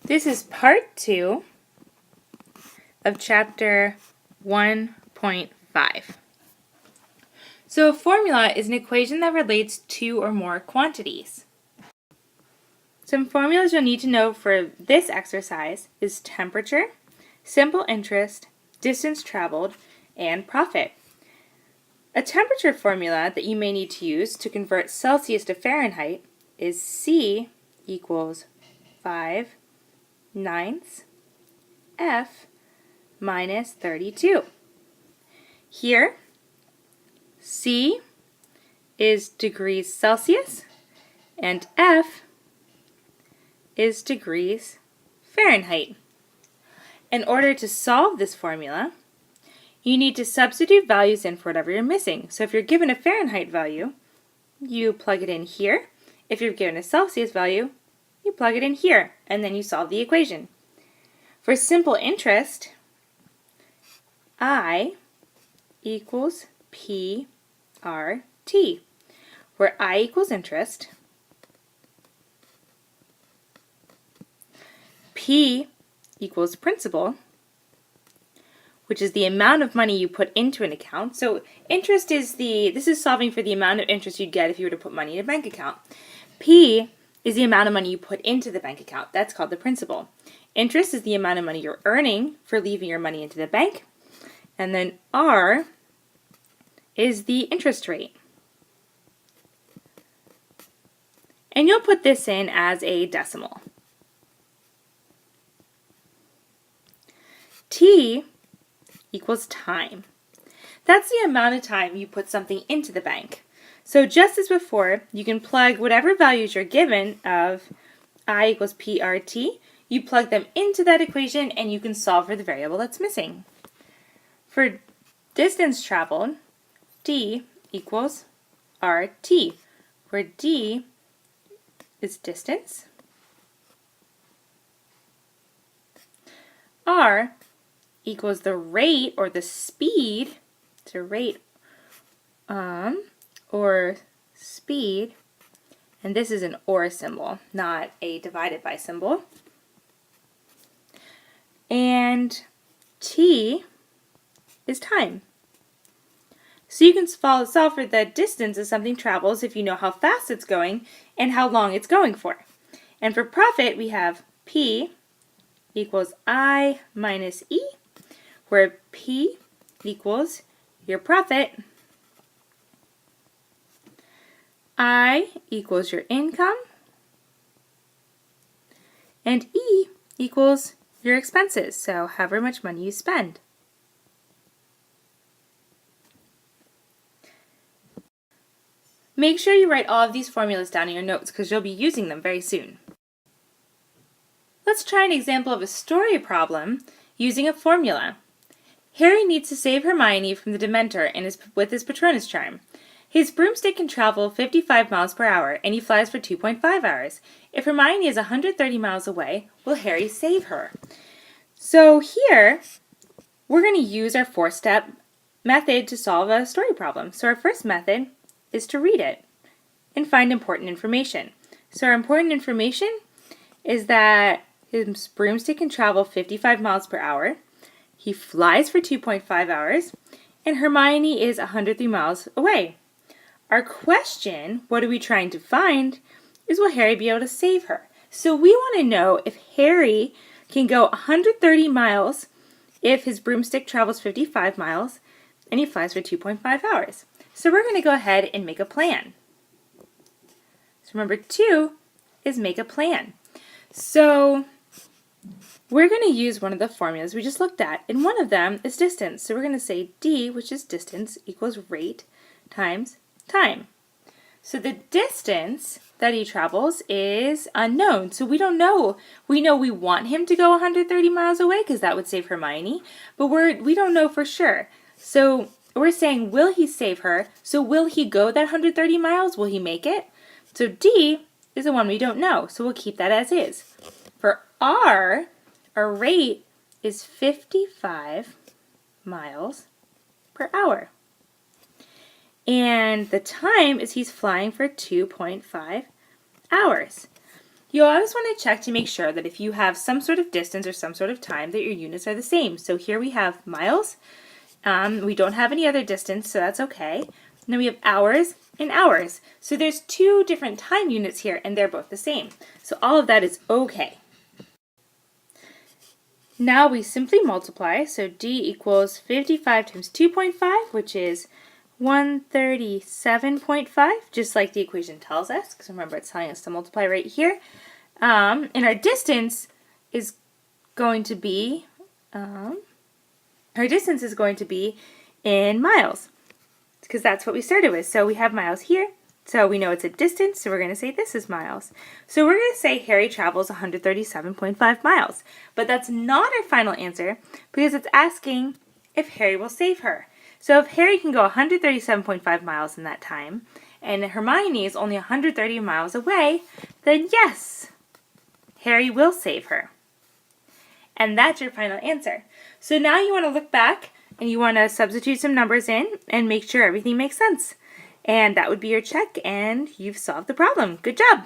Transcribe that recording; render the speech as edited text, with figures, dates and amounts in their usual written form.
This is part 2 of chapter 1.5. So a formula is an equation that relates two or more quantities. Some formulas you'll need to know for this exercise is temperature, simple interest, distance traveled, and profit. A temperature formula that you may need to use to convert Celsius to Fahrenheit is C equals 5/9 F minus 32. Here, C is degrees Celsius and F is degrees Fahrenheit. In order to solve this formula, you need to substitute values in for whatever you're missing. So if you're given a Fahrenheit value, you plug it in here. If you're given a Celsius value, you plug it in here, and then you solve the equation. For simple interest, I equals PRT, where I equals interest, P equals principal, which is the amount of money you put into an account. So interest is this is solving for the amount of interest you'd get if you were to put money in a bank account. P is the amount of money you put into the bank account. That's called the principal. Interest is the amount of money you're earning for leaving your money into the bank. And then R is the interest rate. And you'll put this in as a decimal. T equals time. That's the amount of time you put something into the bank. So just as before, you can plug whatever values you're given of I equals PRT, you plug them into that equation and you can solve for the variable that's missing. For distance traveled, D equals RT, where D is distance, R equals the rate or the speed, so rate or speed, and this is an or symbol, not a divided by symbol. And T is time. So you can solve for the distance as something travels if you know how fast it's going and how long it's going for. And for profit, we have P equals I minus E, where P equals your profit, I equals your income, and E equals your expenses, so however much money you spend. Make sure you write all of these formulas down in your notes because you'll be using them very soon. Let's try an example of a story problem using a formula. Harry needs to save Hermione from the Dementor with his Patronus charm. His broomstick can travel 55 miles per hour, and he flies for 2.5 hours. If Hermione is 130 miles away, will Harry save her? So here, we're going to use our 4-step method to solve a story problem. So our first method is to read it and find important information. So our important information is that his broomstick can travel 55 miles per hour. He flies for 2.5 hours, and Hermione is 103 miles away. Our question, what are we trying to find, is will Harry be able to save her? So we want to know if Harry can go 130 miles if his broomstick travels 55 miles and he flies for 2.5 hours. So we're going to go ahead and make a plan. So remember, 2 is make a plan. So we're going to use one of the formulas we just looked at, and one of them is distance. So we're going to say D, which is distance, equals rate times time. So the distance that he travels is unknown. So we don't know. We know we want him to go 130 miles away because that would save Hermione, but we don't know for sure. So we're saying, will he save her? So will he go that 130 miles? Will he make it? So D is the one we don't know. So we'll keep that as is. For R, our rate is 55 miles per hour. And the time is he's flying for 2.5 hours. You always want to check to make sure that if you have some sort of distance or some sort of time that your units are the same. So here we have miles. We don't have any other distance, so that's okay. And then we have hours and hours. So there's two different time units here and they're both the same. So all of that is okay. Now we simply multiply. So D equals 55 times 2.5, which is 137.5, just like the equation tells us, because remember it's telling us to multiply right here. And our distance is going to be, in miles, because that's what we started with. So we have miles here, so we know it's a distance, so we're going to say this is miles. So we're going to say Harry travels 137.5 miles, but that's not our final answer because it's asking if Harry will save her. So if Harry can go 137.5 miles in that time, and Hermione is only 130 miles away, then yes, Harry will save her. And that's your final answer. So now you want to look back and you want to substitute some numbers in and make sure everything makes sense. And that would be your check, and you've solved the problem. Good job!